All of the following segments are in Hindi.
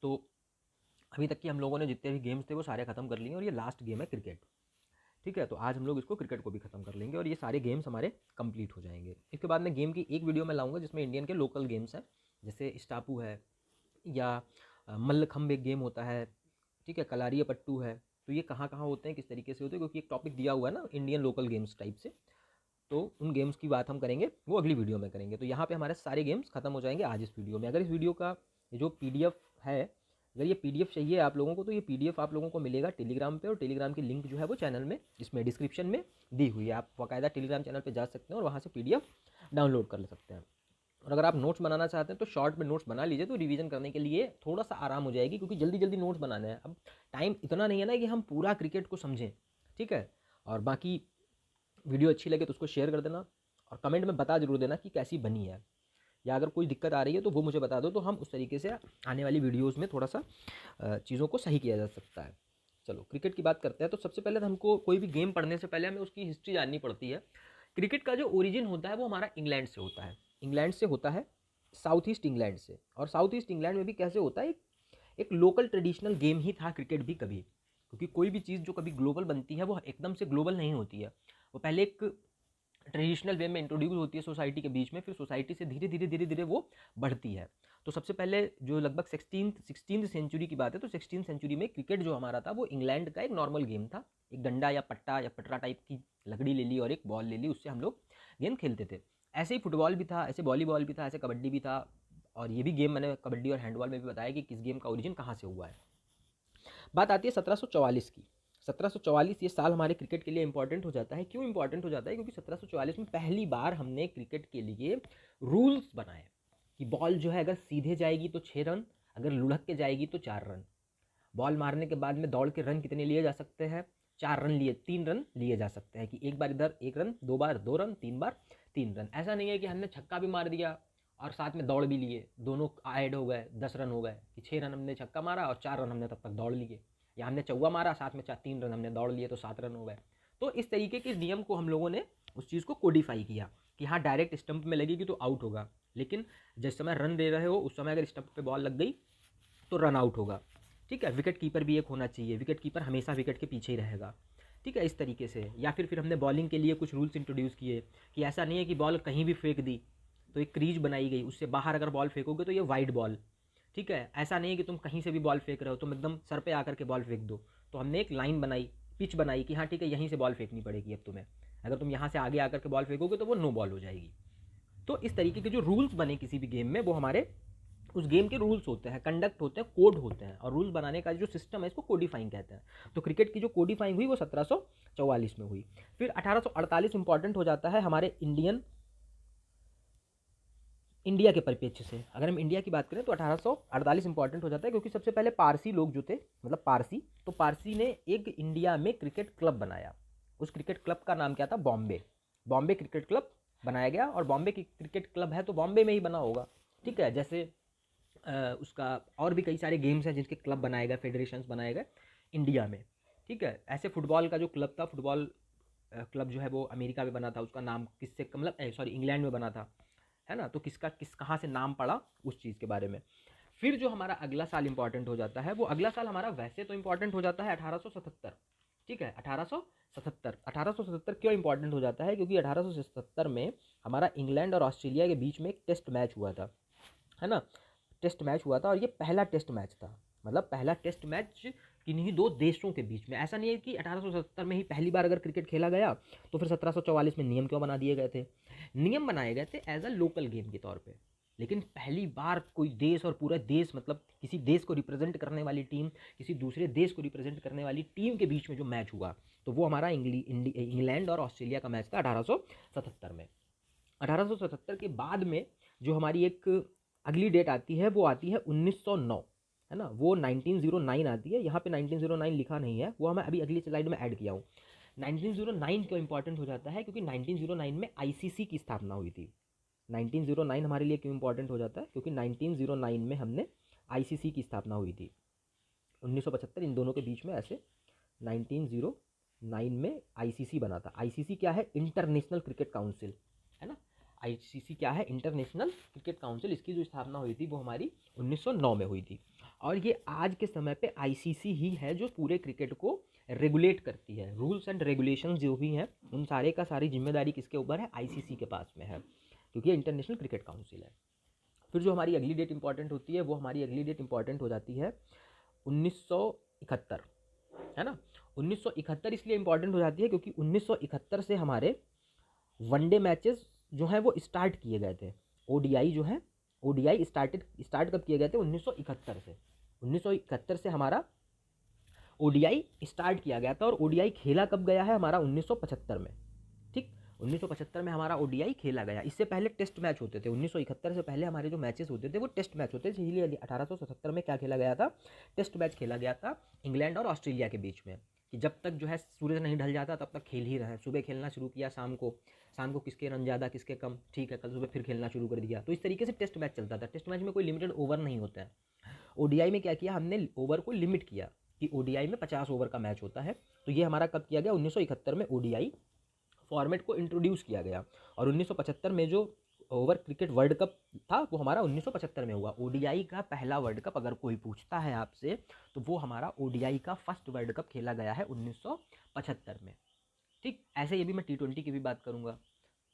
तो अभी तक की हम लोगों ने जितने भी गेम्स थे वो सारे ख़त्म कर लिए और ये लास्ट गेम है क्रिकेट। ठीक है, तो आज हम लोग इसको क्रिकेट को भी ख़त्म कर लेंगे और ये सारे गेम्स हमारे कंप्लीट हो जाएंगे। इसके बाद मैं गेम की एक वीडियो में लाऊंगा जिसमें इंडियन के लोकल गेम्स हैं, जैसे स्टापू है या मल्लखम्ब एक गेम होता है, ठीक है, कलारिया पट्टू है। तो ये कहाँ कहाँ होते हैं, किस तरीके से होते हैं, क्योंकि एक टॉपिक दिया हुआ है ना इंडियन लोकल गेम्स टाइप से, तो उन गेम्स की बात हम करेंगे वो अगली वीडियो में करेंगे। तो यहाँ पे हमारे सारे गेम्स खत्म हो जाएंगे आज इस वीडियो में। अगर इस वीडियो का जो पीडीएफ है, अगर ये पीडीएफ चाहिए आप लोगों को, तो ये पीडीएफ आप लोगों को मिलेगा टेलीग्राम पे, और टेलीग्राम की लिंक जो है वो चैनल में इसमें डिस्क्रिप्शन में दी हुई है। आप बाकायदा टेलीग्राम चैनल पे जा सकते हैं और वहाँ से पीडीएफ डाउनलोड कर ले सकते हैं। और अगर आप नोट्स बनाना चाहते हैं तो शॉर्ट में नोट्स बना लीजिए, तो रिवीजन करने के लिए थोड़ा सा आराम हो जाएगी, क्योंकि जल्दी जल्दी नोट्स बनाने हैं। अब टाइम इतना नहीं है ना कि हम पूरा क्रिकेट को समझें, ठीक है। और बाकी वीडियो अच्छी लगे तो उसको शेयर कर देना और कमेंट में बता जरूर देना कि कैसी बनी है, या अगर कोई दिक्कत आ रही है तो वो मुझे बता दो, तो हम उस तरीके से आने वाली वीडियोस में थोड़ा सा चीज़ों को सही किया जा सकता है। चलो क्रिकेट की बात करते हैं। तो सबसे पहले तो हमको कोई भी गेम पढ़ने से पहले हमें उसकी हिस्ट्री जाननी पड़ती है। क्रिकेट का जो ओरिजिन होता है वो हमारा इंग्लैंड से होता है, इंग्लैंड से होता है, साउथ ईस्ट इंग्लैंड से। और साउथ ईस्ट इंग्लैंड में भी कैसे होता है, एक लोकल ट्रेडिशनल गेम ही था क्रिकेट भी कभी, क्योंकि कोई भी चीज़ जो कभी ग्लोबल बनती है वो एकदम से ग्लोबल नहीं होती है। वो पहले एक ट्रेडिशनल वे में इंट्रोड्यूस होती है सोसाइटी के बीच में, फिर सोसाइटी से धीरे धीरे धीरे धीरे वो बढ़ती है। तो सबसे पहले जो लगभग सिक्सटीन सेंचुरी की बात है, तो सिक्सटीन सेंचुरी में क्रिकेट जो हमारा था वो इंग्लैंड का एक नॉर्मल गेम था। एक डंडा या पट्टा या पटरा टाइप की लकड़ी ले ली और एक बॉल ले ली, उससे हम लोग गेम खेलते थे। ऐसे ही फुटबॉल भी था, ऐसे वॉलीबॉल भी था, ऐसे कबड्डी भी था। और ये भी गेम मैंने कबड्डी और हैंडबॉल में भी बताया कि किस गेम का ओरिजिन कहाँ से हुआ है। बात आती है 1744 की। 1744 ये साल हमारे क्रिकेट के लिए इंपॉर्टेंट हो जाता है। क्यों इंपॉर्टेंट हो जाता है, क्योंकि 1744 में पहली बार हमने क्रिकेट के लिए रूल्स बनाए कि बॉल जो है अगर सीधे जाएगी तो 6 रन, अगर लुढ़क के जाएगी तो 4 रन। बॉल मारने के बाद में दौड़ के रन कितने लिए जा सकते हैं, 4 रन लिए, 3 रन लिए जा सकते हैं, कि एक बार इधर 1 रन, 2 बार 2 रन, 3 बार 3 रन। ऐसा नहीं है कि हमने छक्का भी मार दिया और साथ में दौड़ भी लिए, दोनों ऐड हो गए, 10 रन हो गए, कि 6 रन हमने छक्का मारा और 4 रन हमने तब तक दौड़ लिए, या हमने चौवा मारा साथ में 3 रन हमने दौड़ लिए, तो 7 रन हो गए। तो इस तरीके के नियम को हम लोगों ने उस चीज़ को कोडिफाई किया कि हाँ डायरेक्ट स्टंप में लगेगी तो आउट होगा, लेकिन जिस समय रन दे रहे हो उस समय अगर स्टंप पे बॉल लग गई तो रन आउट होगा। ठीक है, विकेट कीपर भी एक होना चाहिए, विकेट कीपर हमेशा विकेट के पीछे ही रहेगा। ठीक है, इस तरीके से। या फिर हमने बॉलिंग के लिए कुछ रूल्स इंट्रोड्यूस किए कि ऐसा नहीं है कि बॉल कहीं भी फेंक दी, तो एक क्रीज बनाई गई, उससे बाहर अगर बॉल फेंकोगे तो ये वाइड बॉल। ठीक है, ऐसा नहीं है कि तुम कहीं से भी बॉल फेंक रहे हो, तुम एकदम सर पे आकर के बॉल फेंक दो। तो हमने एक लाइन बनाई, पिच बनाई कि हाँ ठीक है यहीं से बॉल फेंकनी पड़ेगी अब तुम्हें, अगर तुम यहाँ से आगे आकर के बॉल फेंकोगे तो वो नो बॉल हो जाएगी। तो इस तरीके के जो रूल्स बने किसी भी गेम में वो हमारे उस गेम के रूल्स होते हैं, कंडक्ट होते हैं, कोड होते हैं, और रूल्स बनाने का जो सिस्टम है इसको कोडिफाइंग कहते हैं। तो क्रिकेट की जो कोडिफाइंग हुई वो 1744 में हुई। फिर 1848 इंपॉर्टेंट हो जाता है हमारे इंडिया के परिप्रेक्ष्य से। अगर हम इंडिया की बात करें तो 1848 इंपॉर्टेंट हो जाता है, क्योंकि सबसे पहले पारसी लोग जो थे, मतलब पारसी, तो पारसी ने एक इंडिया में क्रिकेट क्लब बनाया। उस क्रिकेट क्लब का नाम क्या था, बॉम्बे। बॉम्बे क्रिकेट क्लब बनाया गया, और बॉम्बे की क्रिकेट क्लब है तो बॉम्बे में ही बना होगा। ठीक है, जैसे उसका और भी कई सारे गेम्स हैं जिनके क्लब बनाए गए, फेडरेशंस बनाए गए इंडिया में। ठीक है, ऐसे फुटबॉल का जो क्लब था, फुटबॉल क्लब जो है वो अमेरिका में बना था, उसका नाम किससे, मतलब सॉरी इंग्लैंड में बना था, है ना। तो किसका किस कहाँ से नाम पड़ा उस चीज़ के बारे में। फिर जो हमारा अगला साल इंपॉर्टेंट हो जाता है, वो अगला साल हमारा वैसे तो इंपॉर्टेंट हो जाता है 1877। ठीक है, 1877 क्यों इंपॉर्टेंट हो जाता है, क्योंकि 1877 में हमारा इंग्लैंड और ऑस्ट्रेलिया के बीच में एक टेस्ट मैच हुआ था, है ना। टेस्ट मैच हुआ था और ये पहला टेस्ट मैच था, मतलब पहला टेस्ट मैच किन्हीं दो देशों के बीच में। ऐसा नहीं है कि 1877 में ही पहली बार अगर क्रिकेट खेला गया तो फिर 1744 में नियम क्यों बना दिए गए थे। नियम बनाए गए थे एज अ लोकल गेम के तौर पे, लेकिन पहली बार कोई देश और पूरा देश, मतलब किसी देश को रिप्रेजेंट करने वाली टीम किसी दूसरे देश को रिप्रेजेंट करने वाली टीम के बीच में जो मैच हुआ, तो वो हमारा इंग्लैंड और ऑस्ट्रेलिया का मैच था 1877 में। 1877 के बाद में जो हमारी एक अगली डेट आती है वो आती है 1909, है ना। वो 1909 आती है, यहाँ पे 1909 लिखा नहीं है, वो मैं अभी अगली स्लाइड में ऐड किया हूँ। 1909 क्यों इंपॉर्टेंट हो जाता है, क्योंकि 1909 में आईसीसी की स्थापना हुई थी। 1909 हमारे लिए क्यों इंपॉर्टेंट हो जाता है, क्योंकि 1909 में हमने आईसीसी की स्थापना हुई थी। 1975 इन दोनों के बीच में ऐसे 1909 में आईसीसी बना था। आईसीसी क्या है, इंटरनेशनल क्रिकेट काउंसिल, है ना। आईसीसी क्या है, इंटरनेशनल क्रिकेट काउंसिल। इसकी जो स्थापना हुई थी वो हमारी 1909 में हुई थी। और ये आज के समय पे आईसीसी ही है जो पूरे क्रिकेट को रेगुलेट करती है। रूल्स एंड रेगुलेशन जो भी हैं उन सारे का सारी जिम्मेदारी किसके ऊपर है? आईसीसी के पास में है, क्योंकि ये इंटरनेशनल क्रिकेट काउंसिल है। फिर जो हमारी अगली डेट इंपॉर्टेंट होती है वो हमारी अगली डेट इंपॉर्टेंट हो जाती है 1971, है ना। 1971 इसलिए इंपॉर्टेंट हो जाती है क्योंकि 1971 से हमारे वनडे मैचेस जो हैं वो स्टार्ट किए गए थे। ओडीआई जो है, ओडीआई स्टार्ट कब किए गए थे? 1971 से। 1971 से हमारा ओडीआई स्टार्ट किया गया था और ओडीआई खेला कब गया है हमारा? 1975 में। ठीक, 1975 में हमारा ओडीआई खेला गया। इससे पहले टेस्ट मैच होते थे। 1971 से पहले हमारे जो मैचेस होते थे वो टेस्ट मैच होते थे। इसलिए 1877 में क्या खेला गया था? टेस्ट मैच खेला गया था इंग्लैंड और ऑस्ट्रेलिया के बीच में, कि जब तक जो है सूरज नहीं ढल जाता तब तक खेल ही रहे। सुबह खेलना शुरू किया, शाम को किसके रन ज़्यादा किसके कम, ठीक है, कल सुबह फिर खेलना शुरू कर दिया। तो इस तरीके से टेस्ट मैच चलता था। टेस्ट मैच में कोई लिमिटेड ओवर नहीं होता है। ओडीआई में क्या किया हमने? ओवर को लिमिट किया कि ओडीआई में 50 ओवर का मैच होता है। तो ये हमारा कब किया गया? 1971 में ओडीआई फॉर्मेट को इंट्रोड्यूस किया गया। और 1975 में जो ओवर क्रिकेट वर्ल्ड कप था वो हमारा 1975 में हुआ। ओडीआई का पहला वर्ल्ड कप अगर कोई पूछता है आपसे तो वो हमारा ओडीआई का फर्स्ट वर्ल्ड कप खेला गया है 1975 में। ठीक, ऐसे ये भी मैं T20 की भी बात करूँगा।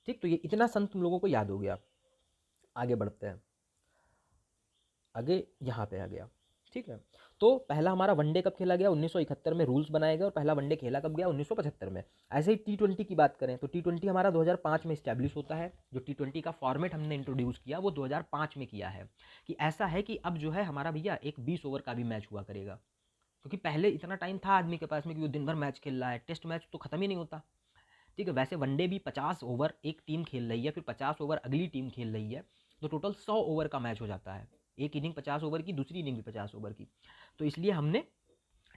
ठीक, तो ये इतना सन तुम लोगों को याद हो गया। आगे बढ़ते हैं, आगे यहाँ पे आ गया। ठीक है, तो पहला हमारा वनडे कब खेला गया? 1971 में रूल्स बनाए गए और पहला वनडे खेला कब गया? 1975 में। ऐसे ही T20 की बात करें तो T20 हमारा 2005 में इस्टेब्लिश होता है। जो T20 का फॉर्मेट हमने इंट्रोड्यूस किया वो 2005 में किया है। कि ऐसा है कि अब जो है हमारा भैया एक 20 ओवर का भी मैच हुआ करेगा, क्योंकि पहले इतना टाइम था आदमी के पास में कि वो दिन भर मैच खेल रहा है। टेस्ट मैच तो खत्म ही नहीं होता। ठीक है, वैसे वनडे भी 50 ओवर एक टीम खेल रही है, फिर 50 ओवर अगली टीम खेल रही है, तो टोटल 100 ओवर का मैच हो जाता है। एक इनिंग 50 ओवर की, दूसरी इनिंग भी 50 ओवर की। तो इसलिए हमने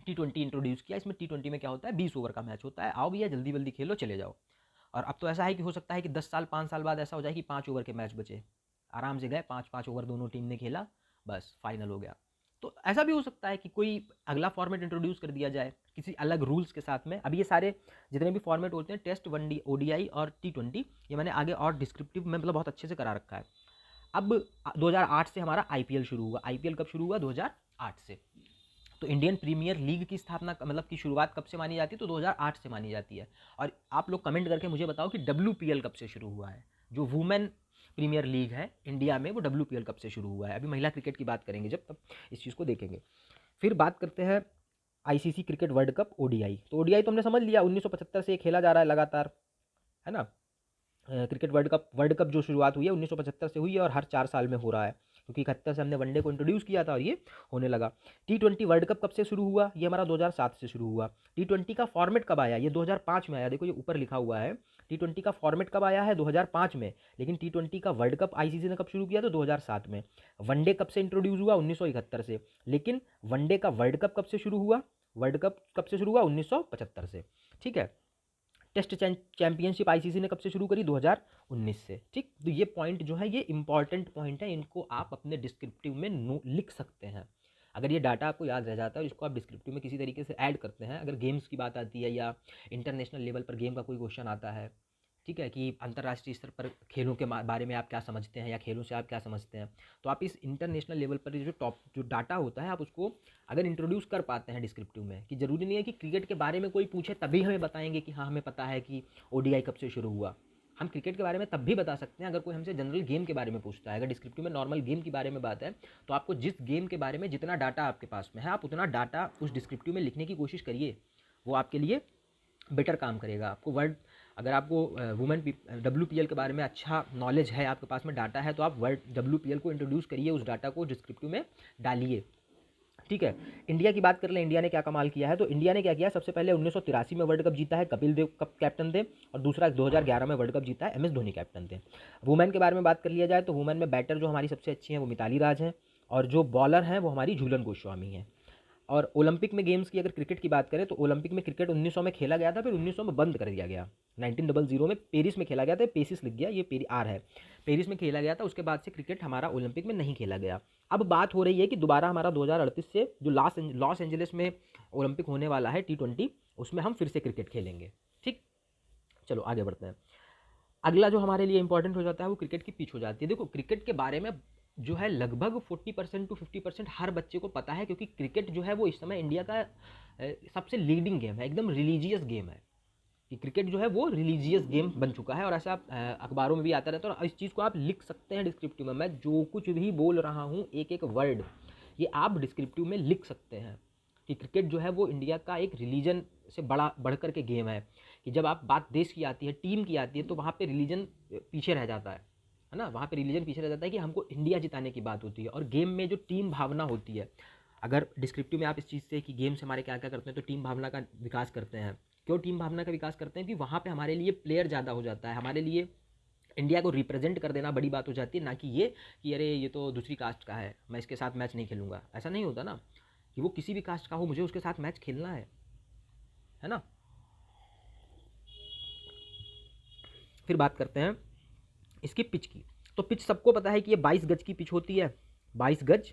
T20 इंट्रोड्यूस किया। इसमें T20 में क्या होता है? 20 ओवर का मैच होता है। आओ भैया जल्दी जल्दी खेलो, चले जाओ। और अब तो ऐसा है कि हो सकता है कि 10 साल 5 साल बाद ऐसा हो जाए कि 5 ओवर के मैच बचे, आराम से गए 5-5 ओवर दोनों टीम ने खेला, बस फाइनल हो गया। तो ऐसा भी हो सकता है कि कोई अगला फॉर्मेट इंट्रोड्यूस कर दिया जाए किसी अलग रूल्स के साथ में। अब ये सारे जितने भी फॉर्मेट होते हैं, टेस्ट, वनडे, ओडीआई और T20, ये मैंने आगे और डिस्क्रिप्टिव में मतलब बहुत अच्छे से करा रखा है। अब 2008 से हमारा आईपीएल शुरू हुआ। आईपीएल कब शुरू हुआ? 2008 से। तो इंडियन प्रीमियर लीग की स्थापना मतलब की शुरुआत कब से मानी जाती है? तो 2008 से मानी जाती है। और आप लोग कमेंट करके मुझे बताओ कि WPL कब से शुरू हुआ है? जो वुमेन प्रीमियर लीग है इंडिया में वो WPL कब से शुरू हुआ है? अभी महिला क्रिकेट की बात करेंगे जब, तब इस चीज़ को देखेंगे। फिर बात करते हैं ICC cricket world cup ODI. तो ओडीआई तो हमने समझ लिया 1975 से खेला जा रहा है लगातार, है ना। क्रिकेट वर्ल्ड कप जो शुरुआत हुई है 1975 से हुई है और हर 4 साल में हो रहा है, क्योंकि 71 से हमने वनडे को इंट्रोड्यूस किया था और ये होने लगा। T20 वर्ल्ड कप कब से शुरू हुआ? ये हमारा 2007 से शुरू हुआ। T20 का फॉर्मेट कब आया? ये 2005 में आया। देखो ये ऊपर लिखा हुआ है T20 का फॉर्मेट कब आया है? 2005 में। लेकिन T20 का वर्ल्ड कप आईसीसी ने कब शुरू किया? तो 2007 में। वनडे कब से इंट्रोड्यूस हुआ? 1971 से। लेकिन वनडे का वर्ल्ड कप कब से शुरू हुआ? वर्ल्ड कप कब से शुरू हुआ? 1975 से। ठीक है, टेस्ट चैंपियनशिप आईसीसी ने कब से शुरू करी? 2019 से। ठीक, तो ये पॉइंट जो है ये इंपॉर्टेंट पॉइंट है, इनको आप अपने डिस्क्रिप्टिव में लिख सकते हैं। अगर ये डाटा आपको याद रह जाता है और इसको आप डिस्क्रिप्टिव में किसी तरीके से ऐड करते हैं, अगर गेम्स की बात आती है या इंटरनेशनल लेवल पर गेम का कोई क्वेश्चन आता है, ठीक है, कि अंतर्राष्ट्रीय स्तर पर खेलों के बारे में आप क्या समझते हैं या खेलों से आप क्या समझते हैं, तो आप इस इंटरनेशनल लेवल पर जो डाटा होता है आप उसको अगर इंट्रोड्यूस कर पाते हैं डिस्क्रिप्टिव में, कि ज़रूरी नहीं है कि क्रिकेट के बारे में कोई पूछे तभी हमें बताएंगे कि हाँ हमें पता है कि ओडीआई कब से शुरू हुआ। हम क्रिकेट के बारे में तब भी बता सकते हैं अगर कोई हमसे जनरल गेम के बारे में पूछता है। अगर डिस्क्रिप्टिव में नॉर्मल गेम के बारे में बात है तो आपको जिस गेम के बारे में जितना डाटा आपके पास में है आप उतना डाटा उस डिस्क्रिप्टिव में लिखने की कोशिश करिए, वो आपके लिए बेटर काम करेगा। आपको वर्ल्ड अगर आपको वुमेन WPL के बारे में अच्छा नॉलेज है, आपके पास में डाटा है, तो आप वर्ल्ड WPL को इंट्रोड्यूस करिए, उस डाटा को डिस्क्रिप्टिव में डालिए। ठीक है, इंडिया की बात कर लें, इंडिया ने क्या कमाल किया है। तो इंडिया ने क्या किया, सबसे पहले 1983 में वर्ल्ड कप जीता है, कपिल देव कप कैप्टन थे, और दूसरा 2011 में वर्ल्ड कप जीता है, MS धोनी कैप्टन थे। वुमेन के बारे में बात कर लिया जाए तो वुमेन में बैटर जो हमारी सबसे अच्छी हैं वो मिताली राज हैं, और जो बॉलर हैं वो हमारी झूलन गोस्वामी हैं। और ओलंपिक में गेम्स की अगर क्रिकेट की बात करें तो ओलंपिक में क्रिकेट 1900 में खेला गया था, फिर 1900 में बंद कर दिया गया। 1900 में पेरिस में खेला गया था, पेसिस लिख गया, ये आर है, पेरिस में खेला गया था। उसके बाद से क्रिकेट हमारा ओलंपिक में नहीं खेला गया। अब बात हो रही है कि दोबारा हमारा 2038 से जो लॉस एंजलिस में ओलंपिक होने वाला है T20, उसमें हम फिर से क्रिकेट खेलेंगे। ठीक, चलो आगे बढ़ते हैं। अगला जो हमारे लिए इंपॉर्टेंट हो जाता है वो क्रिकेट की पिच हो जाती है। देखो क्रिकेट के बारे में जो है लगभग 40% टू 50% हर बच्चे को पता है, क्योंकि क्रिकेट जो है वो इस समय इंडिया का सबसे लीडिंग गेम है, एकदम रिलीजियस गेम है कि क्रिकेट जो है वो रिलीजियस गेम बन चुका है। और ऐसा अखबारों में भी आता रहता है, और इस चीज़ को आप लिख सकते हैं डिस्क्रिप्टिव में। मैं जो कुछ भी बोल रहा हूँ एक एक वर्ड ये आप डिस्क्रिप्टिव में लिख सकते हैं कि क्रिकेट जो है वो इंडिया का एक रिलीजन से बढ़ कर के गेम है। कि जब आप बात देश की आती है, टीम की आती है, तो वहाँ पे रिलीजन पीछे रह जाता है ना, वहाँ पे रिलीजन पीछे रह जाता है कि हमको इंडिया जिताने की बात होती है। और गेम में जो टीम भावना होती है, अगर डिस्क्रिप्टिव में आप इस चीज़ से कि गेम से हमारे क्या क्या करते हैं, तो टीम भावना का विकास करते हैं। क्यों टीम भावना का विकास करते हैं? कि वहाँ पे हमारे लिए प्लेयर ज़्यादा हो जाता है, हमारे लिए इंडिया को रिप्रेजेंट कर देना बड़ी बात हो जाती है, ना कि ये कि अरे ये तो दूसरी कास्ट का है, मैं इसके साथ मैच नहीं खेलूंगा। ऐसा नहीं होता ना, कि वो किसी भी कास्ट का हो, मुझे उसके साथ मैच खेलना है ना। फिर बात करते हैं इसकी पिच की। तो पिच सबको पता है कि ये 22 गज की पिच होती है, 22 गज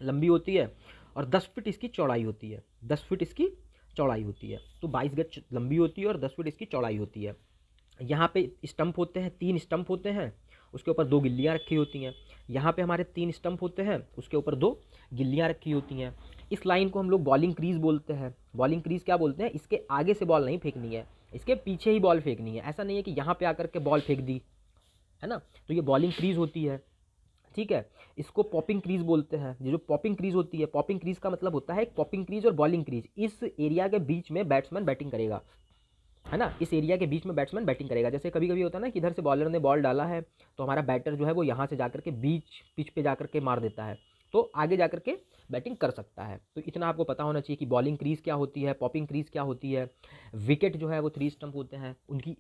लंबी होती है, और 10 फीट इसकी चौड़ाई होती है, 10 फीट इसकी चौड़ाई होती है। तो 22 गज लंबी होती है और 10 फीट इसकी चौड़ाई होती है। यहाँ पे स्टंप होते हैं, 3 स्टंप होते हैं, उसके ऊपर 2 गिल्लियाँ रखी होती हैं। यहाँ पे हमारे 3 स्टंप होते हैं, उसके ऊपर 2 गिल्लियाँ रखी होती हैं। इस लाइन को हम लोग बॉलिंग क्रीज बोलते हैं। बॉलिंग क्रीज क्या बोलते हैं? इसके आगे से बॉल नहीं फेंकनी है, इसके पीछे ही बॉल फेंकनी है। ऐसा नहीं है कि यहाँ पे आकर के बॉल फेंक दी, है ना। तो ये बॉलिंग क्रीज होती है, ठीक है। इसको पॉपिंग क्रीज बोलते हैं। ये जो पॉपिंग क्रीज होती है, पॉपिंग क्रीज का मतलब होता है पॉपिंग क्रीज और बॉलिंग क्रीज, इस एरिया के बीच में बैट्समैन बैटिंग करेगा, है ना। इस एरिया के बीच में बैट्समैन बैटिंग करेगा। जैसे कभी कभी होता है ना कि इधर से बॉलर ने बॉल डाला है, तो हमारा बैटर जो है वो यहाँ से जाकर के बीच पिच पे जाकर के मार देता है, तो आगे जाकर के बैटिंग कर सकता है। तो इतना आपको पता होना चाहिए कि बॉलिंग क्रीज क्या होती है, पॉपिंग क्रीज क्या होती है। विकेट जो है वो 3 स्टंप होते हैं, उनकी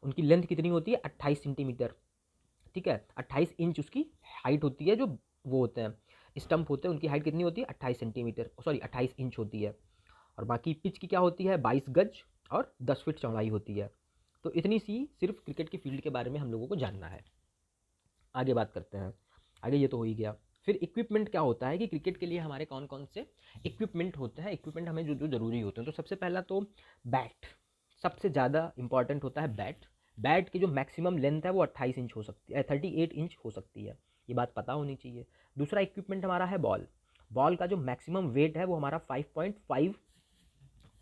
उनकी लेंथ कितनी होती है? 28 सेंटीमीटर, ठीक है। 28 इंच उसकी हाइट होती है। जो वो होते हैं स्टंप होते हैं, उनकी हाइट कितनी होती है? 28 सेंटीमीटर, 28 इंच होती है। और बाकी पिच की क्या होती है? 22 गज और 10 फीट चौड़ाई होती है। तो इतनी सी सिर्फ क्रिकेट की फील्ड के बारे में हम लोगों को जानना है। आगे बात करते हैं। आगे ये तो हो ही गया। फिर इक्विपमेंट क्या होता है कि क्रिकेट के लिए हमारे कौन कौन से इक्विपमेंट होते हैं, इक्विपमेंट हमें जो जो ज़रूरी होते हैं। तो सबसे पहला तो बैट, सबसे ज़्यादा इंपॉर्टेंट होता है बैट। बैट की जो मैक्सिमम लेंथ है वो 28 इंच हो सकती है, 38 इंच हो सकती है, ये बात पता होनी चाहिए। दूसरा इक्विपमेंट हमारा है बॉल। बॉल का जो मैक्सिमम वेट है वो हमारा 5.5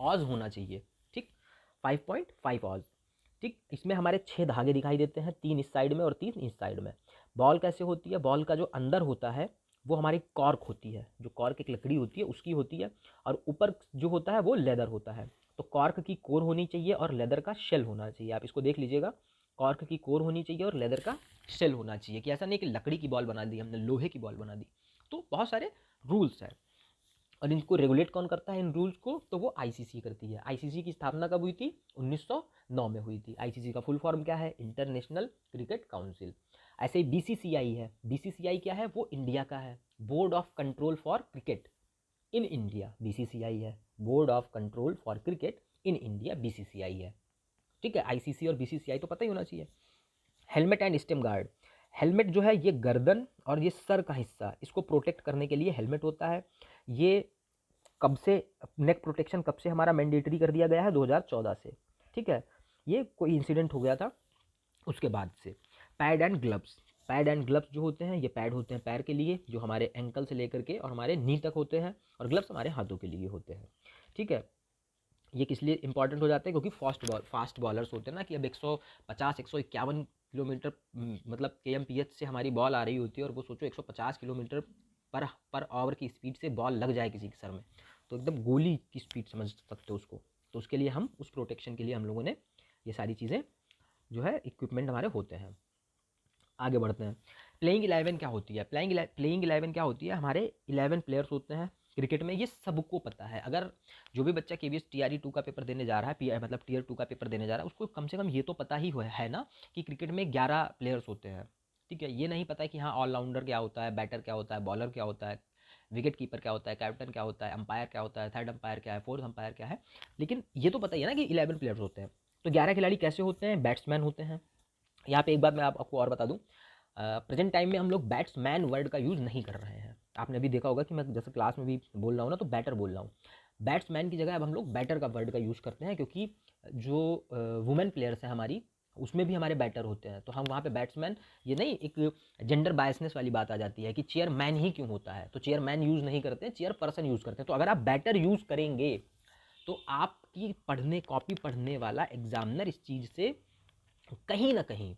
ऑज होना चाहिए, ठीक, 5.5 ऑज, ठीक। इसमें हमारे 6 धागे दिखाई देते हैं, 3 इस साइड में और 3 इस साइड में। बॉल कैसे होती है? बॉल का जो अंदर होता है वो हमारी कॉर्क होती है, जो कॉर्क एक लकड़ी होती है उसकी होती है, और ऊपर जो होता है वो लेदर होता है। तो कॉर्क की कोर होनी चाहिए और लेदर का शेल होना चाहिए। आप इसको देख लीजिएगा, कॉर्क की कोर होनी चाहिए और लेदर का शेल होना चाहिए। कि ऐसा नहीं कि लकड़ी की बॉल बना दी हमने, लोहे की बॉल बना दी। तो बहुत सारे रूल्स हैं, और इनको रेगुलेट कौन करता है इन रूल्स को? तो वो आईसीसी करती है। आईसीसी की स्थापना कब हुई थी? 1909 में हुई थी। आईसीसी का फुल फॉर्म क्या है? International cricket council. ऐसे ही बीसीसीआई है। बीसीसीआई क्या है? वो इंडिया का है, board of control for cricket in India. BCCI है board of control for cricket in India, BCCI है, ठीक है। आईसीसी और बीसीसीआई तो पता ही होना चाहिए। Helmet and stem guard. Helmet जो है ये गर्दन और ये सर का हिस्सा, इसको प्रोटेक्ट करने के लिए हेलमेट होता है। ये कब से नेक प्रोटेक्शन कब से हमारा मैंडेटरी कर दिया गया है? 2014 से, ठीक है। ये कोई इंसिडेंट हो गया था उसके बाद से। Pad and gloves. Pad and gloves जो होते हैं, ये पैड होते हैं पैर के लिए, जो हमारे एंकल से लेकर के और हमारे नी तक होते हैं, और ग्लव्स हमारे हाथों के लिए होते हैं, ठीक है। ये किस लिए इंपॉर्टेंट हो जाते हैं? क्योंकि फास्ट बॉलर्स होते हैं ना, कि अब 150 151 किलोमीटर मतलब KMPH से हमारी बॉल आ रही होती है, और वो सोचो 150 किलोमीटर पर आवर की स्पीड से बॉल लग जाए किसी के सर में, तो एकदम गोली की स्पीड समझ सकते हो उसको। तो उसके लिए हम उस प्रोटेक्शन के लिए हम लोगों ने ये सारी चीज़ें जो है इक्विपमेंट हमारे होते हैं। आगे बढ़ते हैं। प्लेइंग 11 क्या होती है? प्लेइंग 11 क्या होती है? हमारे 11 प्लेयर्स होते हैं क्रिकेट में, ये सबको पता है। अगर जो भी बच्चा KVS TRE 2 का पेपर देने जा रहा है, मतलब Tier 2 का पेपर देने जा रहा है, उसको कम से कम ये तो पता ही है ना कि क्रिकेट में 11 प्लेयर्स होते हैं, ठीक है। ये नहीं पता है कि हाँ ऑलराउंडर क्या होता है, बैटर क्या होता है, बॉलर क्या होता है, विकेट कीपर क्या होता है, कैप्टन क्या होता है, अंपायर क्या होता है, थर्ड अंपायर क्या है, फोर्थ अंपायर क्या है। लेकिन ये तो पता ही है ना कि 11 प्लेयर्स होते हैं। तो 11 खिलाड़ी कैसे होते हैं? बैट्समैन होते हैं। यहाँ पे एक बात मैं आपको और बता दूं, प्रेजेंट टाइम में हम लोग बैट्समैन वर्ड का यूज़ नहीं कर रहे हैं। आपने अभी देखा होगा कि मैं जैसे क्लास में भी बोल रहा हूँ ना, तो बैटर बोल रहा हूँ। बैट्समैन की जगह अब हम लोग बैटर का वर्ड का यूज़ करते हैं, क्योंकि जो वुमेन प्लेयर्स हैं हमारी, उसमें भी हमारे बैटर होते हैं, तो हम वहाँ पे बैट्समैन, ये नहीं एक जेंडर बायसनेस वाली बात आ जाती है कि चेयरमैन ही क्यों होता है, तो चेयरमैन यूज़ नहीं करते हैं, चेयर पर्सन यूज़ करते हैं। तो अगर आप बैटर यूज़ करेंगे तो आपकी कॉपी पढ़ने वाला एग्जामिनर इस चीज़ से कहीं ना कहीं,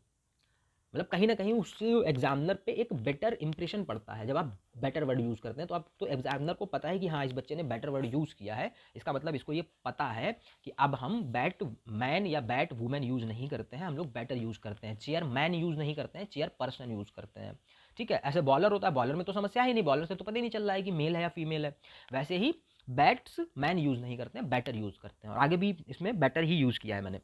मतलब कहीं ना कहीं उस एग्जामिनर पे एक बेटर इंप्रेशन पड़ता है। जब आप बेटर वर्ड यूज़ करते हैं तो आप तो एग्जामिनर को पता है कि हाँ इस बच्चे ने बेटर वर्ड यूज़ किया है, इसका मतलब इसको ये पता है कि अब हम बैट मैन या बैट वुमेन यूज़ नहीं करते हैं, हम लोग बेटर यूज़ करते हैं, चेयर मैन यूज़ नहीं करते हैं, चेयर पर्सन यूज़ करते हैं। ठीक है, ऐसे बॉलर होता है, बॉलर में तो समस्या ही नहीं, बॉलर से तो पता ही नहीं चल रहा है कि मेल है या फीमेल है। वैसे ही बैट्स मैन यूज़ नहीं करते हैं, बैटर यूज़ करते हैं, और आगे भी इसमें बैटर ही यूज़ किया है मैंने।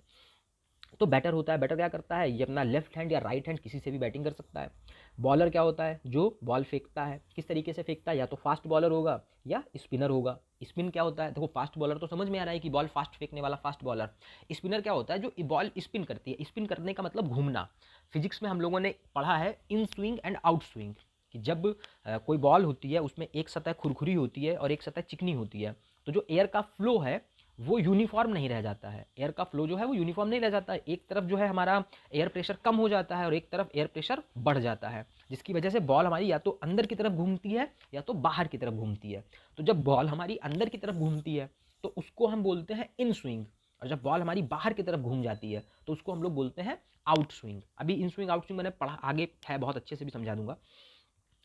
तो बैटर होता है, बैटर क्या करता है, ये अपना लेफ्ट हैंड या राइट हैंड किसी से भी बैटिंग कर सकता है। बॉलर क्या होता है, जो बॉल फेंकता है, किस तरीके से फेंकता है, या तो फास्ट बॉलर होगा या स्पिनर होगा। स्पिन क्या होता है, देखो फास्ट बॉलर तो समझ में आ रहा है कि बॉल फास्ट फेंकने वाला फास्ट बॉलर। स्पिनर क्या होता है, जो बॉल स्पिन करती है, स्पिन करने का मतलब घूमना। फिजिक्स में हम लोगों ने पढ़ा है in swing and out swing, कि जब कोई बॉल होती है उसमें एक सतह खुरखुरी होती है और एक सतह चिकनी होती है, तो जो एयर का फ्लो है वो यूनिफॉर्म नहीं रह जाता है, एयर का फ्लो जो है वो यूनिफॉर्म नहीं रह जाता है। एक तरफ जो है हमारा एयर प्रेशर कम हो जाता है और एक तरफ एयर प्रेशर बढ़ जाता है, जिसकी वजह से बॉल हमारी या तो अंदर की तरफ घूमती है या तो बाहर की तरफ घूमती है। तो जब बॉल हमारी अंदर की तरफ घूमती है तो उसको हम बोलते हैं इन स्विंग, और जब बॉल हमारी बाहर की तरफ घूम जाती है तो उसको हम लोग बोलते हैं आउट स्विंग। अभी इन स्विंग आउट स्विंग मैंने पढ़ा, आगे है, बहुत अच्छे से भी समझा दूंगा।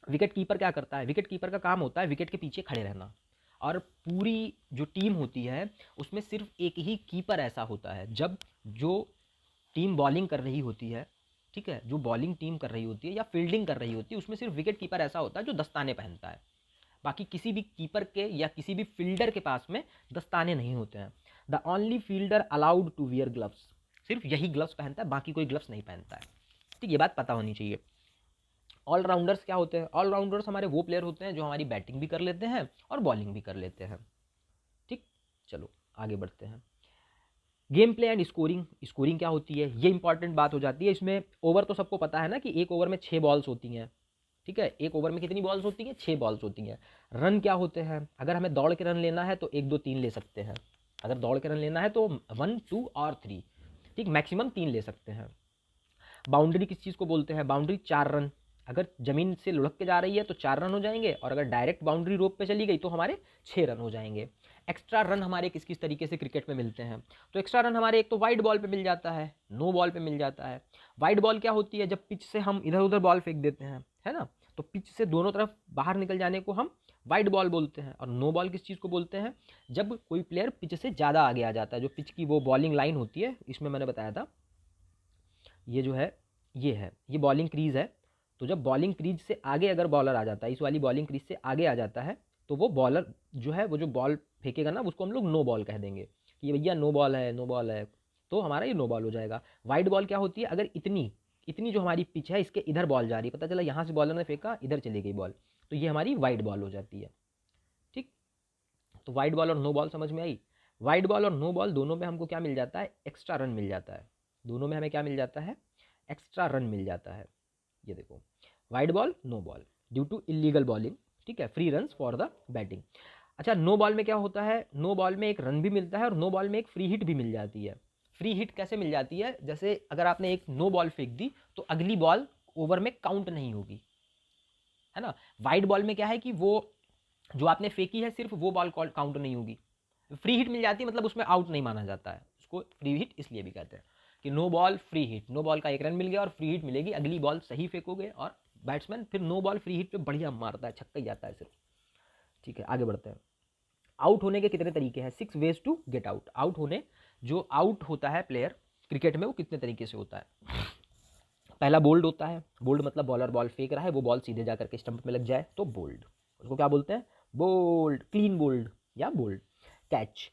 विकेट कीपर क्या करता है, विकेट कीपर का काम होता है विकेट के पीछे खड़े रहना, और पूरी जो टीम होती है उसमें सिर्फ एक ही कीपर ऐसा होता है। जब जो टीम बॉलिंग कर रही होती है, ठीक है, जो बॉलिंग टीम कर रही होती है या फील्डिंग कर रही होती है, उसमें सिर्फ विकेट कीपर ऐसा होता है जो दस्ताने पहनता है। बाकी किसी भी कीपर के या किसी भी फील्डर के पास में दस्ताने नहीं होते हैं। The only fielder allowed to wear gloves, सिर्फ यही ग्लव्स पहनता है, बाकी कोई ग्लव्स नहीं पहनता है। ठीक, ये बात पता होनी चाहिए। ऑलराउंडर्स क्या होते हैं, ऑलराउंडर्स हमारे वो प्लेयर होते हैं जो हमारी बैटिंग भी कर लेते हैं और बॉलिंग भी कर लेते हैं। ठीक, चलो आगे बढ़ते हैं। Game play and scoring, scoring क्या होती है, ये इंपॉर्टेंट बात हो जाती है। इसमें ओवर तो सबको पता है ना कि एक ओवर में 6 बॉल्स होती हैं। ठीक है, एक ओवर में कितनी बॉल्स होती हैं, 6 बॉल्स होती हैं। रन क्या होते हैं, अगर हमें दौड़ के रन लेना है तो 1 2 3 ले सकते हैं, अगर दौड़ के रन लेना है तो 1 2 और 3, ठीक, मैक्सिमम 3 ले सकते हैं। बाउंड्री किस चीज़ को बोलते हैं, बाउंड्री 4 रन, अगर ज़मीन से लुढ़क के जा रही है तो 4 रन हो जाएंगे, और अगर डायरेक्ट बाउंड्री रोप पे चली गई तो हमारे 6 रन हो जाएंगे। एक्स्ट्रा रन हमारे किस किस तरीके से क्रिकेट में मिलते हैं, तो एक्स्ट्रा रन हमारे एक तो वाइड बॉल पे मिल जाता है, नो बॉल पे मिल जाता है। वाइड बॉल क्या होती है, जब पिच से हम इधर उधर बॉल फेंक देते हैं, है ना, तो पिच से दोनों तरफ बाहर निकल जाने को हम वाइड बॉल बोलते हैं। और नो बॉल किस चीज़ को बोलते हैं, जब कोई प्लेयर पिच से ज़्यादा आगे आ जाता है, जो पिच की वो बॉलिंग लाइन होती है, इसमें मैंने बताया था ये जो है ये बॉलिंग क्रीज है। तो जब बॉलिंग क्रीज से आगे अगर बॉलर आ जाता है, इस वाली बॉलिंग क्रीज से आगे आ जाता है, तो वो बॉलर जो है वो जो बॉल फेंकेगा ना उसको हम लोग नो बॉल कह देंगे कि ये भैया नो बॉल है, नो बॉल है, तो हमारा ये नो बॉल हो जाएगा। वाइड बॉल क्या होती है, अगर इतनी इतनी जो हमारी पिच है इसके इधर बॉल जा रही है, पता चला यहाँ से बॉलर ने फेंका इधर चली गई बॉल, तो ये हमारी वाइड बॉल हो जाती है। ठीक, तो वाइड बॉल और नो बॉल समझ में आई। वाइड बॉल और नो बॉल दोनों में हमको क्या मिल जाता है, एक्स्ट्रा रन मिल जाता है। दोनों में हमें क्या मिल जाता है, एक्स्ट्रा रन मिल जाता है। ये देखो, wide ball no ball due to illegal bowling, ठीक है, free run for the batting. अच्छा, नो बॉल में क्या होता है, नो बॉल में एक रन भी मिलता है और नो बॉल में एक फ्री हिट भी मिल जाती है। फ्री हिट कैसे मिल जाती है, जैसे अगर आपने एक नो बॉल फेंक दी तो अगली बॉल ओवर में काउंट नहीं होगी, है ना। वाइड बॉल में क्या है कि वो जो आपने फेंकी है सिर्फ वो बॉल काउंट नहीं होगी। फ्री हिट मिल जाती है मतलब उसमें आउट नहीं माना जाता है, उसको फ्री हिट इसलिए भी कहते हैं कि no ball free hit, no ball का एक रन मिल गया और फ्री हिट मिलेगी, अगली बॉल सही फेंकोगे और बैट्समैन फिर नो बॉल फ्री हिट पे बढ़िया मारता है, छक्का ही जाता है सिर्फ। ठीक है, आगे बढ़ते हैं। आउट होने के कितने तरीके हैं, 6 ways to get out. Out होने, जो आउट होता है प्लेयर क्रिकेट में वो कितने तरीके से होता है। पहला बोल्ड होता है, बोल्ड मतलब बॉलर बॉल फेंक रहा है वो बॉल सीधे जाकर के स्टंप में लग जाए तो बोल्ड, उसको क्या बोलते हैं, बोल्ड, क्लीन बोल्ड या बोल्ड। कैच,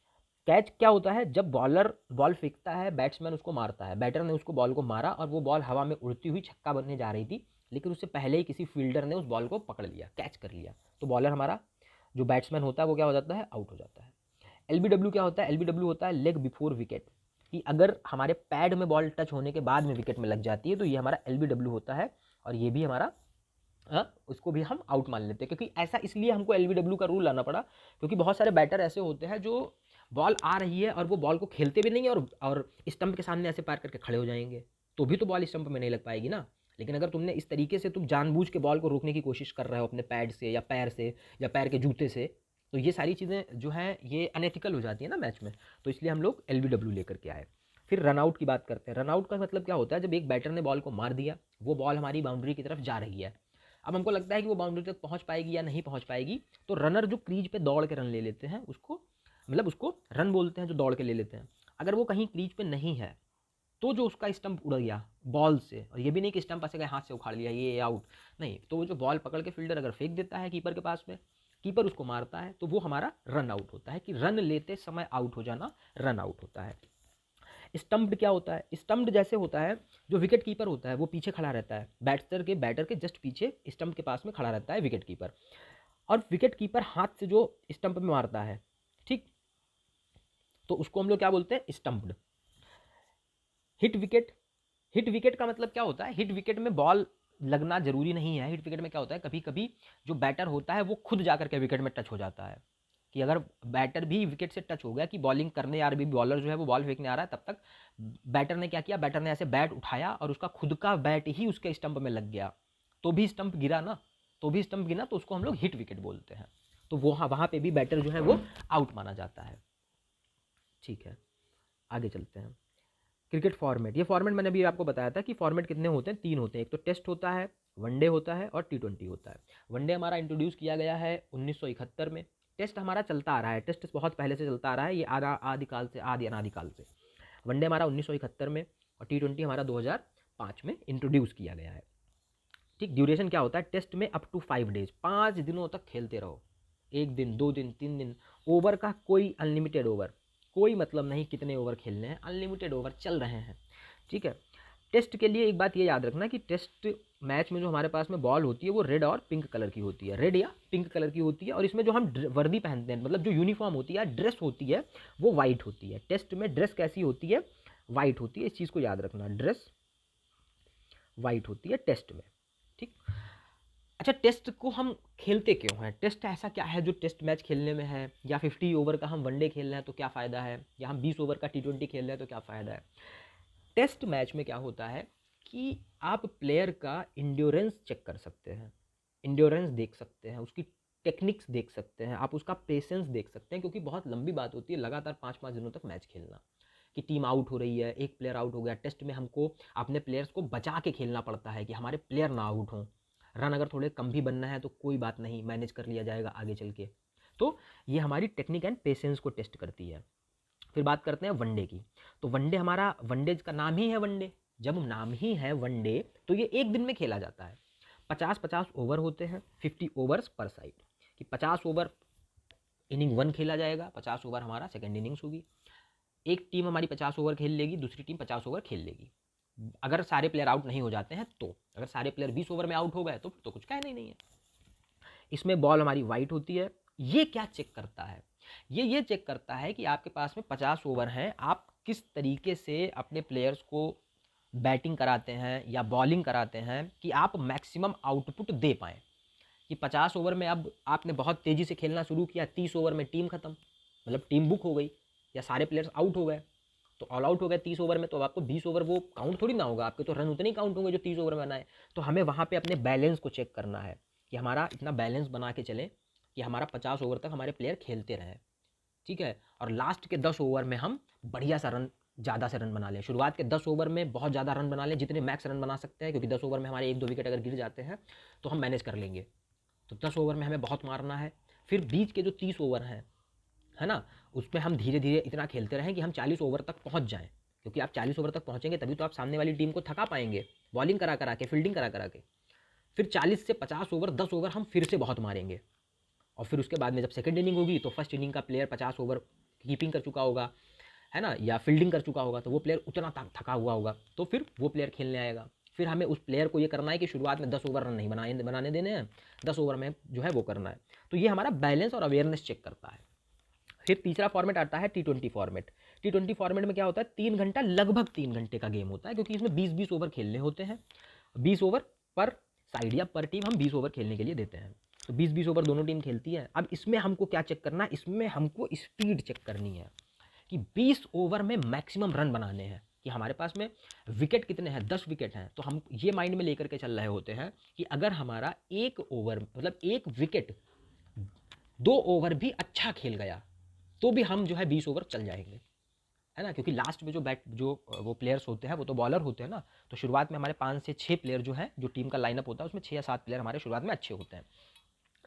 कैच क्या होता है, जब बॉलर बॉल फेंकता है, बैट्समैन उसको मारता है, बैटर ने उसको बॉल को मारा और वो बॉल हवा में उड़ती हुई छक्का बनने जा रही थी, लेकिन उससे पहले ही किसी फील्डर ने उस बॉल को पकड़ लिया, कैच कर लिया, तो बॉलर हमारा जो बैट्समैन होता है वो क्या हो जाता है, आउट हो जाता है। एलबीडब्ल्यू क्या होता है, एलबीडब्ल्यू होता है लेग बिफोर विकेट, कि अगर हमारे पैड में बॉल टच होने के बाद में विकेट में लग जाती है तो ये हमारा एलबीडब्ल्यू होता है, और ये भी हमारा उसको भी हम आउट मान लेते हैं। क्योंकि ऐसा इसलिए हमको एलबीडब्ल्यू का रूल लाना पड़ा, क्योंकि बहुत सारे बैटर ऐसे होते हैं जो बॉल आ रही है और वो बॉल को खेलते भी नहीं है और स्टंप के सामने ऐसे पार करके खड़े हो जाएंगे, तो भी तो बॉल स्टंप में नहीं लग पाएगी ना। लेकिन अगर तुमने इस तरीके से तुम जानबूझ के बॉल को रोकने की कोशिश कर रहे हो अपने पैड से या पैर के जूते से, तो ये सारी चीज़ें जो हैं ये अनएथिकल हो जाती है ना मैच में। तो इसलिए हम लोग एलबीडब्ल्यू लेकर के आए। फिर रनआउट की बात करते हैं। रनआउट का मतलब क्या होता है, जब एक बैटर ने बॉल को मार दिया, वो बॉल हमारी बाउंड्री की तरफ जा रही है, अब हमको लगता है कि वो बाउंड्री तक पहुंच पाएगी या नहीं पहुंच पाएगी, तो रनर जो क्रीज पे दौड़ के रन ले लेते हैं उसको, मतलब उसको रन बोलते हैं, जो दौड़ के ले लेते हैं। अगर वो कहीं क्रीज पे नहीं है तो जो उसका स्टंप उड़ गया बॉल से, और ये भी नहीं कि स्टंप ऐसे गए हाथ से उखाड़ लिया ये आउट, नहीं, तो वो जो बॉल पकड़ के फील्डर अगर फेंक देता है कीपर के पास में, कीपर उसको मारता है, तो वो हमारा रन आउट होता है, कि रन लेते समय आउट हो जाना रन आउट होता है। स्टंप्ड क्या होता है? स्टंप्ड जैसे होता है, जो विकेट कीपर होता है वो पीछे खड़ा रहता है, बैटर के जस्ट पीछे स्टंप के पास में खड़ा रहता है विकेट कीपर, और विकेट कीपर हाथ से जो स्टंप में मारता है, ठीक, तो उसको हम लोग क्या बोलते हैं? Stumped. Hit wicket, hit wicket का मतलब क्या होता है? हिट विकेट में बॉल लगना जरूरी नहीं है। हिट विकेट में क्या होता है, कभी कभी जो बैटर होता है वो खुद जाकर के विकेट में टच हो जाता है, कि अगर बैटर भी विकेट से टच हो गया, कि बॉलिंग करने आ रही, बॉलर जो है वो बॉल फेंकने आ रहा है, तब तक बैटर ने क्या किया, बैटर ने ऐसे बैट उठाया और उसका खुद का बैट ही उसके स्टंप में लग गया, तो भी स्टंप गिरा ना, तो उसको हम लोग हिट विकेट बोलते हैं। तो वहाँ पे भी बैटर जो है वो आउट माना जाता है। ठीक है, आगे चलते हैं। क्रिकेट फॉर्मेट, ये फॉर्मेट मैंने अभी आपको बताया था कि फॉर्मेट कितने होते हैं, 3 होते हैं। एक तो टेस्ट होता है, वनडे होता है और टी20 होता है। वनडे हमारा इंट्रोड्यूस किया गया है 1971 में। टेस्ट हमारा चलता आ रहा है, टेस्ट बहुत पहले से चलता आ रहा है, ये आदि अनादिकाल से। वनडे हमारा 1971 में और टी20 हमारा 2005 में इंट्रोड्यूस किया गया है। ठीक, ड्यूरेशन क्या होता है टेस्ट में? अप टू 5 डेज, 5 दिनों तक खेलते रहो, 1 दिन 2 दिन 3 दिन। ओवर का कोई अनलिमिटेड ओवर, कोई मतलब नहीं कितने ओवर खेलने हैं, अनलिमिटेड ओवर चल रहे हैं। ठीक है, टेस्ट के लिए एक बात ये याद रखना कि टेस्ट मैच में जो हमारे पास में बॉल होती है वो रेड और पिंक कलर की होती है, रेड या पिंक कलर की होती है, और इसमें जो हम वर्दी पहनते हैं, मतलब जो यूनिफॉर्म होती है, ड्रेस होती है, वो वाइट होती है। टेस्ट में ड्रेस कैसी होती है? वाइट होती है, इस चीज़ को याद रखना, ड्रेस वाइट होती है टेस्ट में। ठीक, अच्छा, टेस्ट को हम खेलते क्यों हैं? टेस्ट ऐसा क्या है जो टेस्ट मैच खेलने में है? या 50 ओवर का हम वनडे खेल रहे हैं तो क्या फ़ायदा है, या हम 20 ओवर का टी20 खेल रहे हैं तो क्या फ़ायदा है? टेस्ट मैच में क्या होता है कि आप प्लेयर का इंड्योरेंस चेक कर सकते हैं, इंड्योरेंस देख सकते हैं, उसकी टेक्निक्स देख सकते हैं, आप उसका पेशेंस देख सकते हैं, क्योंकि बहुत लंबी बात होती है लगातार 5-5 दिनों तक मैच खेलना, कि टीम आउट हो रही है, एक प्लेयर आउट हो गया। टेस्ट में हमको अपने प्लेयर्स को बचा के खेलना पड़ता है कि हमारे प्लेयर ना आउट हों। रन अगर थोड़े कम भी बनना है तो कोई बात नहीं, मैनेज कर लिया जाएगा आगे चल के। तो ये हमारी टेक्निक एंड पेशेंस को टेस्ट करती है। फिर बात करते हैं वनडे की। तो वनडे हमारा, वनडे का नाम ही है वनडे, जब नाम ही है वनडे तो ये एक दिन में खेला जाता है। 50-50 ओवर होते हैं, 50 ओवर्स पर साइड, कि 50 ओवर इनिंग 1 खेला जाएगा, 50 ओवर हमारा सेकेंड इनिंग्स होगी। एक टीम हमारी 50 ओवर खेल लेगी, दूसरी टीम 50 ओवर खेल लेगी, अगर सारे प्लेयर आउट नहीं हो जाते हैं तो। अगर सारे प्लेयर 20 ओवर में आउट हो गए तो कुछ कहना ही नहीं है। इसमें बॉल हमारी वाइट होती है। ये क्या चेक करता है? ये चेक करता है कि आपके पास में 50 ओवर हैं, आप किस तरीके से अपने प्लेयर्स को बैटिंग कराते हैं या बॉलिंग कराते हैं कि आप मैक्सिमम आउटपुट दे पाएँ। कि 50 ओवर में अब आपने बहुत तेज़ी से खेलना शुरू किया, 30 ओवर में टीम खत्म, मतलब टीम बुक हो गई या सारे प्लेयर्स आउट हो गए, तो ऑल आउट हो गए 30 ओवर में, तो आपको 20 ओवर वो काउंट थोड़ी ना होगा, आपके तो रन उतने ही काउंट होंगे जो 30 ओवर में बनाए। तो हमें वहाँ पे अपने बैलेंस को चेक करना है कि हमारा इतना बैलेंस बना के चले कि हमारा 50 ओवर तक हमारे प्लेयर खेलते रहें। ठीक है, और लास्ट के 10 ओवर में हम बढ़िया सा रन, ज़्यादा से रन बना लें। शुरुआत के 10 ओवर में बहुत ज़्यादा रन बना लें, जितने मैक्स रन बना सकते हैं, क्योंकि 10 ओवर में हमारे 1-2 विकेट अगर गिर जाते हैं तो हम मैनेज कर लेंगे। तो 10 ओवर में हमें बहुत मारना है। फिर बीच के जो 30 ओवर हैं, है ना, उसमें हम धीरे धीरे इतना खेलते रहें कि हम 40 ओवर तक पहुंच जाएं, क्योंकि आप 40 ओवर तक पहुंचेंगे तभी तो आप सामने वाली टीम को थका पाएंगे, बॉलिंग करा करा के, फील्डिंग करा करा के। फिर 40 से 50 ओवर, 10 ओवर हम फिर से बहुत मारेंगे, और फिर उसके बाद में जब सेकेंड इनिंग होगी तो फर्स्ट इनिंग का प्लेयर 50 ओवर कीपिंग कर चुका होगा, है ना, या फील्डिंग कर चुका होगा, तो वो प्लेयर उतना थका हुआ होगा, तो फिर वो प्लेयर खेलने आएगा। फिर हमें उस प्लेयर को ये करना है कि शुरुआत में 10 ओवर रन नहीं बनाने देने हैं, 10 ओवर में जो है वो करना है। तो ये हमारा बैलेंस और अवेयरनेस चेक करता है। फिर तीसरा फॉर्मेट आता है टी20 फॉर्मेट। टी20 फॉर्मेट में क्या होता है, 3 घंटा, लगभग 3 घंटे का गेम होता है, क्योंकि इसमें 20-20 ओवर खेलने होते हैं। 20 ओवर पर साइड या पर टीम हम 20 ओवर खेलने के लिए देते हैं, तो 20-20 ओवर दोनों टीम खेलती है। अब इसमें हमको क्या चेक करना है, इसमें हमको स्पीड चेक करनी है कि 20 ओवर में मैक्सिमम रन बनाने हैं। कि हमारे पास में विकेट कितने हैं, 10 विकेट हैं, तो हम ये माइंड में लेकर के चल रहे होते हैं कि अगर हमारा एक ओवर मतलब एक विकेट 2 ओवर भी अच्छा खेल गया तो भी हम जो है 20 ओवर चल जाएंगे, है ना, क्योंकि लास्ट में जो वो प्लेयर्स होते हैं वो तो बॉलर होते हैं ना, तो शुरुआत में हमारे 5 से 6 प्लेयर जो हैं, जो टीम का लाइनअप होता है उसमें 6 या 7 प्लेयर हमारे शुरुआत में अच्छे होते हैं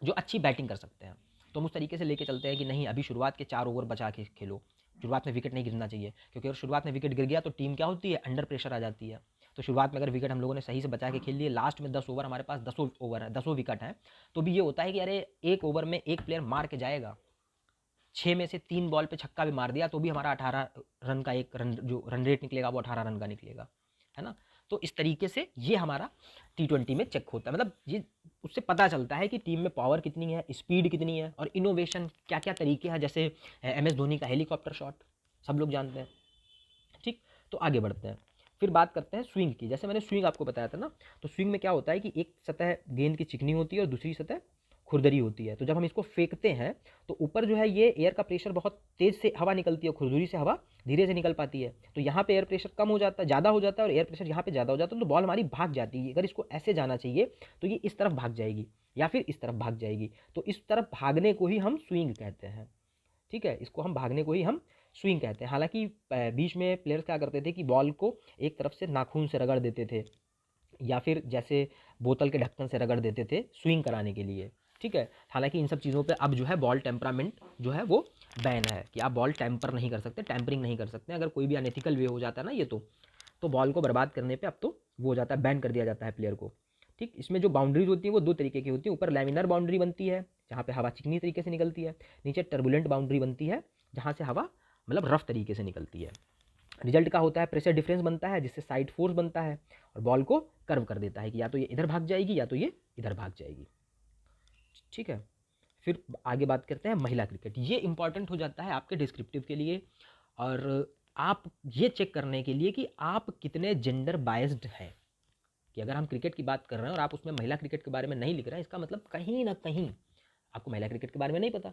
जो अच्छी बैटिंग कर सकते हैं। तो हम उस तरीके से लेके चलते हैं कि नहीं, अभी शुरुआत के 4 ओवर बचा के खेलो, शुरुआत में विकेट नहीं गिरना चाहिए, क्योंकि अगर शुरुआत में विकेट गिर गया तो टीम क्या होती है, अंडर प्रेशर आ जाती है। तो शुरुआत में अगर विकेट हम लोगों ने सही से बचा के खेल लिए, लास्ट में 10 ओवर हमारे पास 10 ओवर है, 10 विकेट हैं, तो भी ये होता है कि अरे एक ओवर में एक प्लेयर मार के जाएगा, 6 में से 3 बॉल पे छक्का भी मार दिया तो भी हमारा 18 रन का एक रन जो रन रेट निकलेगा वो 18 रन का निकलेगा, है ना। तो इस तरीके से ये हमारा T20 में चेक होता है, मतलब ये उससे पता चलता है कि टीम में पावर कितनी है, स्पीड कितनी है और इनोवेशन क्या क्या तरीके हैं, जैसे MS धोनी का हेलीकॉप्टर शॉट सब लोग जानते हैं। ठीक, तो आगे बढ़ते हैं, फिर बात करते हैं स्विंग की। जैसे मैंने स्विंग आपको बताया था ना, तो स्विंग में क्या होता है कि एक सतह गेंद की चिकनी होती है और दूसरी सतह खुरदरी होती है। तो जब हम इसको फेंकते हैं तो ऊपर जो है ये एयर का प्रेशर बहुत तेज से हवा निकलती है, खुरदरी से हवा धीरे से निकल पाती है, तो यहाँ पे एयर प्रेशर कम हो जाता है, ज़्यादा हो जाता है, और एयर प्रेशर यहाँ पे ज़्यादा हो जाता है, तो बॉल हमारी भाग जाती है। अगर इसको ऐसे जाना चाहिए तो ये इस तरफ भाग जाएगी या फिर इस तरफ भाग जाएगी, तो इस तरफ भागने को ही हम स्विंग कहते हैं। ठीक है, इसको हम भागने को ही हम स्विंग कहते हैं। हालांकि बीच में प्लेयर्स क्या करते थे कि बॉल को एक तरफ से नाखून से रगड़ देते थे या फिर जैसे बोतल के ढक्कन से रगड़ देते थे स्विंग कराने के लिए। ठीक है, हालांकि इन सब चीज़ों पे अब जो है बॉल टेम्परामेंट जो है वो बैन है कि आप बॉल टेम्पर नहीं कर सकते, टैंपरिंग नहीं कर सकते। अगर कोई भी अनएथिकल वे हो जाता है ना ये तो बॉल को बर्बाद करने पे अब तो वो हो जाता है, बैन कर दिया जाता है प्लेयर को। ठीक, इसमें जो बाउंड्रीज होती है वो 2 तरीके की होती है। ऊपर लैमिनर बाउंड्री बनती है जहाँ पे हवा चिकनी तरीके से निकलती है, नीचे टर्बुलेंट बाउंड्री बनती है जहाँ से हवा मतलब रफ तरीके से निकलती है। रिजल्ट क्या होता है, प्रेशर डिफरेंस बनता है जिससे साइड फोर्स बनता है और बॉल को कर्व कर देता है कि या तो ये इधर भाग जाएगी या तो ये इधर भाग जाएगी। ठीक है, फिर आगे बात करते हैं महिला क्रिकेट। ये इंपॉर्टेंट हो जाता है आपके डिस्क्रिप्टिव के लिए और आप ये चेक करने के लिए कि आप कितने जेंडर बायस्ड हैं। कि अगर हम क्रिकेट की बात कर रहे हैं और आप उसमें महिला क्रिकेट के बारे में नहीं लिख रहे हैं, इसका मतलब कहीं ना कहीं आपको महिला क्रिकेट के बारे में नहीं पता।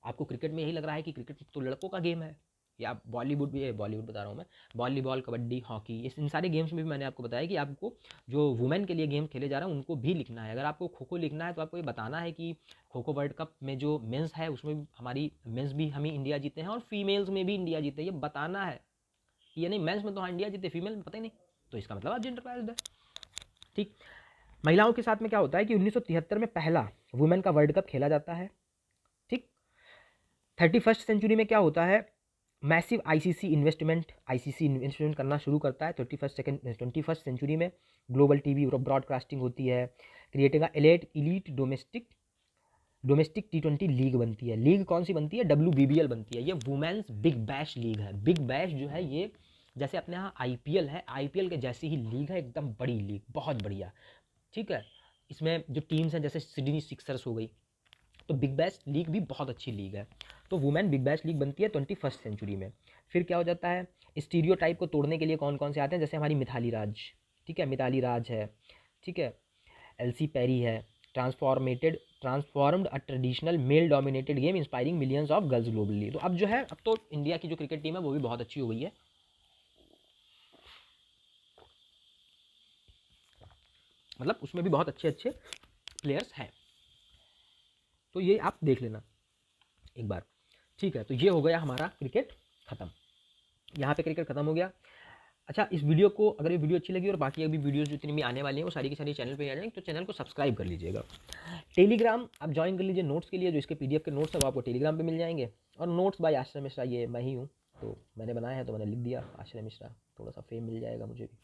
आपको क्रिकेट में यही लग रहा है कि क्रिकेट तो लड़कों का गेम है, या बॉलीवुड भी है, बॉलीवुड बता रहा हूँ मैं, वॉलीबॉल, कबड्डी, हॉकी, ये इन सारे गेम्स में भी मैंने आपको बताया कि आपको जो वुमेन के लिए गेम खेले जा रहे हैं उनको भी लिखना है। अगर आपको खो खो लिखना है तो आपको ये बताना है कि खो खो वर्ल्ड कप में जो मेंस है उसमें हमारी मेंस भी हम ही इंडिया जीते हैं और फीमेल्स में भी इंडिया जीते हैं, ये बताना है। ये नहीं मेंस में तो हाँ इंडिया जीते, फीमेल में पता ही नहीं, तो इसका मतलब आप जेंडर बायस्ड है। ठीक, महिलाओं के साथ में क्या होता है कि 1973 में पहला वुमेन का वर्ल्ड कप खेला जाता है। ठीक, 31st सेंचुरी में क्या होता है, मैसिव आईसीसी इन्वेस्टमेंट करना शुरू करता है 21st सेंचुरी में। ग्लोबल टीवी ब्रॉडकास्टिंग होती है, creating elite domestic T20 league बनती है। लीग कौन सी बनती है, WBBL बनती है। ये वुमेन्स बिग बैश लीग है। बिग बैश जो है ये जैसे अपने यहाँ IPL है, IPL के जैसी ही लीग है, एकदम बड़ी लीग, बहुत बढ़िया। ठीक है, इसमें जो टीम्स हैं जैसे सिडनी सिक्सर्स हो गई, तो बिग बैश लीग भी बहुत अच्छी लीग है। तो वुमेन बिग बैश लीग बनती है 21st सेंचुरी में। फिर क्या हो जाता है, स्टीरियो टाइप को तोड़ने के लिए कौन कौन से आते हैं, जैसे हमारी मिताली राज। ठीक है, मिताली राज है। ठीक है, एलसी पेरी है। Transformed a traditional male dominated game inspiring millions of girls globally. तो अब जो है, अब तो इंडिया की जो क्रिकेट टीम है वो भी बहुत अच्छी हो गई है, मतलब उसमें भी बहुत अच्छे अच्छे प्लेयर्स हैं। तो ये आप देख लेना एक बार। ठीक है, तो ये हो गया हमारा क्रिकेट खत्म, यहाँ पे क्रिकेट खत्म हो गया। अच्छा, इस वीडियो को अगर ये वीडियो अच्छी लगी और बाकी अभी वीडियोस जितनी भी आने वाली हैं वो सारी की सारी चैनल पे आ जाएंगे, तो चैनल को सब्सक्राइब कर लीजिएगा। टेलीग्राम आप ज्वाइन कर लीजिए नोट्स के लिए, जो इसके PDF के नोट्स हैं वो आपको टेलीग्राम पे मिल जाएंगे। और नोट्स बाय आश्रय मिश्रा, ये मैं ही हूँ, तो मैंने बनाया है तो मैंने लिख दिया आश्रय मिश्रा, थोड़ा सा फेम मिल जाएगा मुझे भी।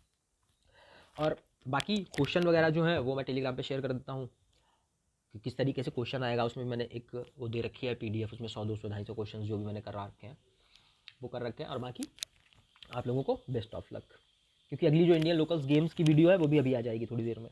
और बाकी क्वेश्चन वगैरह जो है वो मैं टेलीग्राम पे शेयर कर देता हूँ कि किस तरीके से क्वेश्चन आएगा। उसमें मैंने एक वो दे रखी है PDF, उसमें 100 200 250 क्वेश्चन जो भी मैंने कर रखे हैं वो कर रखे हैं। और बाकी आप लोगों को बेस्ट ऑफ लक, क्योंकि अगली जो इंडियन लोकल्स गेम्स की वीडियो है वो भी अभी आ जाएगी थोड़ी देर में।